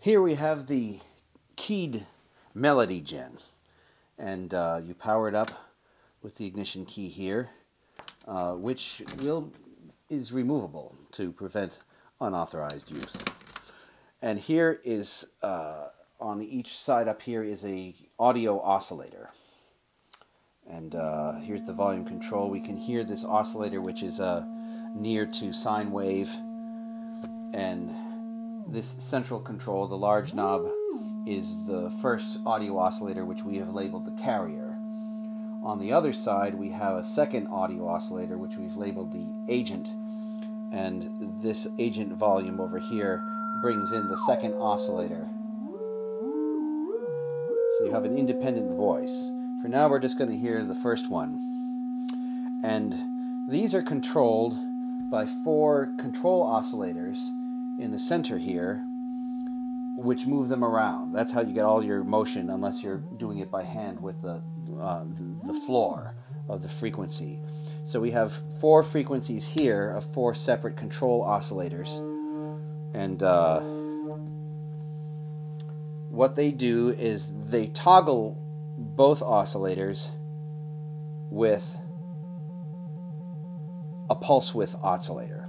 Here we have the keyed melody gen, and you power it up with the ignition key here, which is removable to prevent unauthorized use. And here is, on each side up here is a audio oscillator. And here's the volume control. We can hear this oscillator, which is near to sine wave. And this central control, the large knob, is the first audio oscillator, which we have labeled the carrier. On the other side, we have a second audio oscillator, which we've labeled the agent. And this agent volume over here brings in the second oscillator. So you have an independent voice. For now, we're just going to hear the first one. And these are controlled by 4 control oscillators in the center here, which move them around. That's how you get all your motion, unless you're doing it by hand with the floor of the frequency. So we have 4 frequencies here of 4 separate control oscillators. And what they do is they toggle both oscillators with a pulse width oscillator.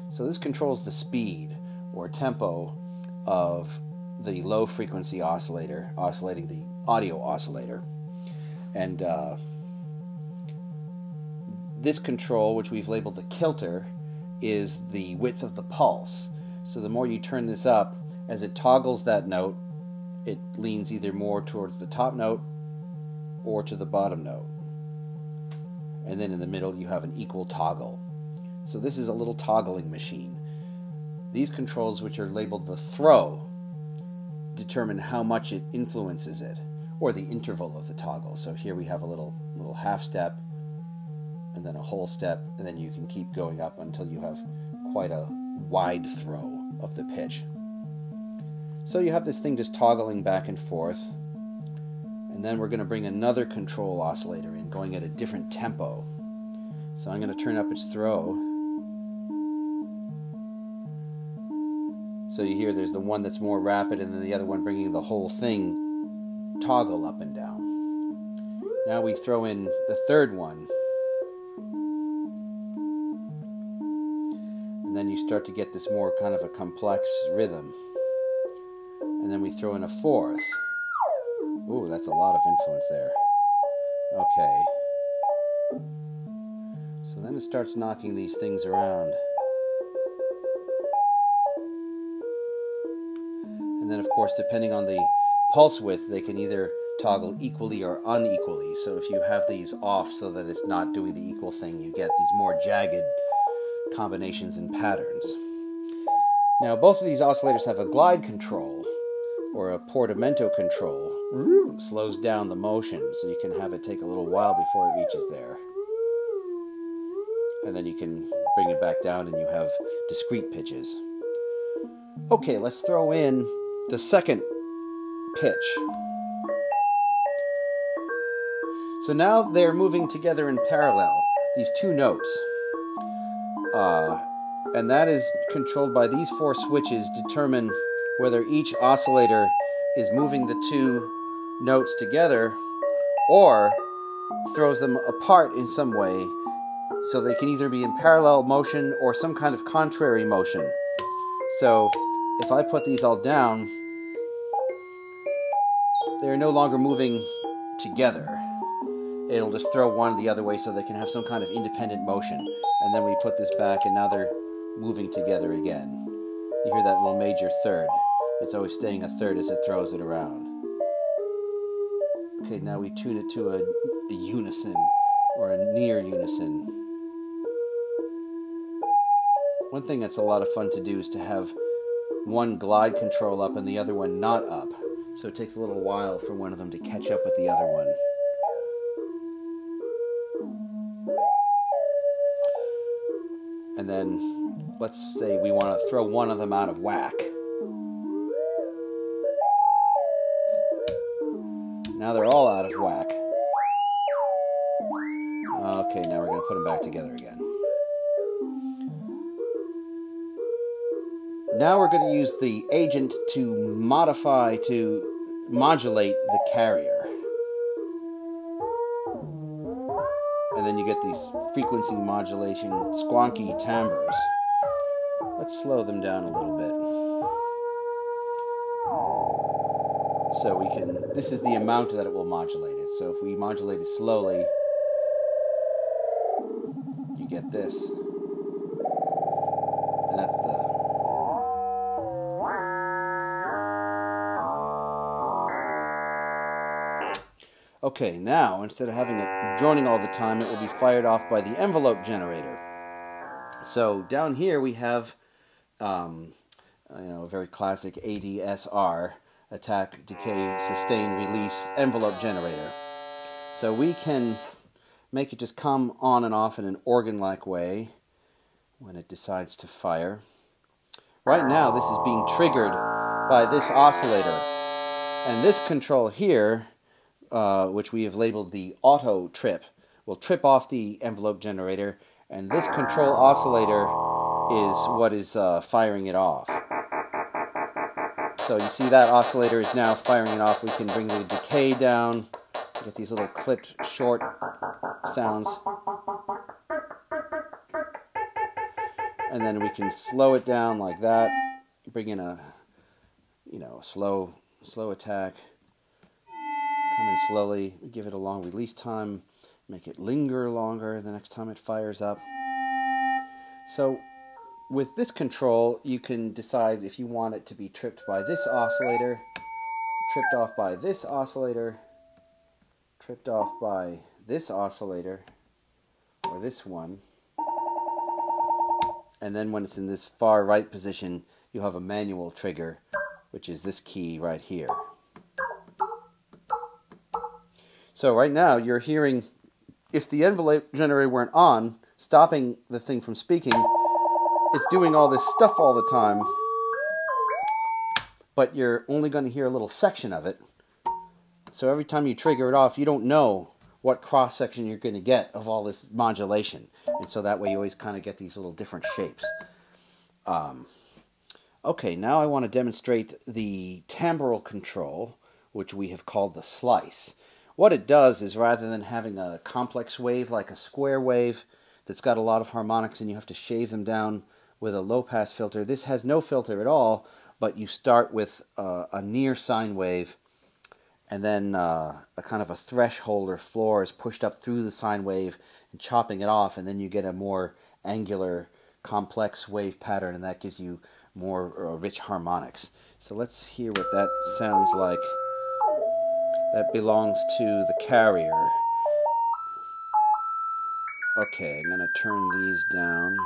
So this controls the speed or tempo of the low frequency oscillator oscillating the audio oscillator. And this control, which we've labeled the kilter, is the width of the pulse. So the more you turn this up, as it toggles that note, it leans either more towards the top note or to the bottom note. And then in the middle you have an equal toggle. So this is a little toggling machine. These controls, which are labeled the throw, determine how much it influences it, or the interval of the toggle. So here we have a little half step, and then a whole step, and then you can keep going up until you have quite a wide throw of the pitch. So you have this thing just toggling back and forth, and then we're going to bring another control oscillator in, going at a different tempo. So I'm going to turn up its throw. So you hear there's the one that's more rapid, and then the other one bringing the whole thing toggle up and down. Now we throw in the third one. And then you start to get this more kind of a complex rhythm. And then we throw in a fourth. Ooh, that's a lot of influence there. Okay. So then it starts knocking these things around. And then, of course, depending on the pulse width, they can either toggle equally or unequally. So if you have these off so that it's not doing the equal thing, you get these more jagged combinations and patterns. Now, both of these oscillators have a glide control, or a portamento control. Slows down the motion, so you can have it take a little while before it reaches there. And then you can bring it back down and you have discrete pitches. Okay, let's throw in the second pitch. So now they're moving together in parallel, these 2 notes. And that is controlled by these 4 switches, determine whether each oscillator is moving the 2 notes together or throws them apart in some way, so they can either be in parallel motion or some kind of contrary motion. So if I put these all down, they're no longer moving together. It'll just throw one the other way so they can have some kind of independent motion. And then we put this back and now they're moving together again. You hear that little major third. It's always staying a third as it throws it around. Okay, now we tune it to a unison, or a near unison. One thing that's a lot of fun to do is to have one glide control up and the other one not up. So it takes a little while for one of them to catch up with the other one. And then, let's say we want to throw one of them out of whack. Now they're all out of whack. Okay, now we're going to put them back together again. Now we're going to use the agent to modulate the carrier. And then you get these frequency modulation, squonky timbres. Let's slow them down a little bit. So we can, this is the amount that it will modulate it. So if we modulate it slowly, you get this. And that's the... Okay, now, instead of having it droning all the time, it will be fired off by the envelope generator. So down here we have, a very classic ADSR, attack, decay, sustain, release envelope generator. So we can make it just come on and off in an organ-like way when it decides to fire. Right now this is being triggered by this oscillator. And this control here, which we have labeled the auto trip, will trip off the envelope generator, and this control oscillator is what is firing it off. So you see that oscillator is now firing it off. We can bring the decay down, get these little clipped short sounds, and then we can slow it down like that, bring in a slow attack, come in slowly, give it a long release time, make it linger longer the next time it fires up. So with this control, you can decide if you want it to be tripped by this oscillator, tripped off by this oscillator, tripped off by this oscillator, or this one. And then when it's in this far right position, you have a manual trigger, which is this key right here. So right now you're hearing, if the envelope generator weren't on, stopping the thing from speaking, it's doing all this stuff all the time, but you're only going to hear a little section of it. So every time you trigger it off, you don't know what cross-section you're going to get of all this modulation. And so that way you always kind of get these little different shapes. Okay, now I want to demonstrate the timbral control, which we have called the slice. What it does is, rather than having a complex wave like a square wave that's got a lot of harmonics and you have to shave them down with a low-pass filter, this has no filter at all, but you start with a near sine wave, and then a kind of a threshold or floor is pushed up through the sine wave and chopping it off, and then you get a more angular, complex wave pattern, and that gives you more rich harmonics. So let's hear what that sounds like. That belongs to the carrier. Okay, I'm going to turn these down.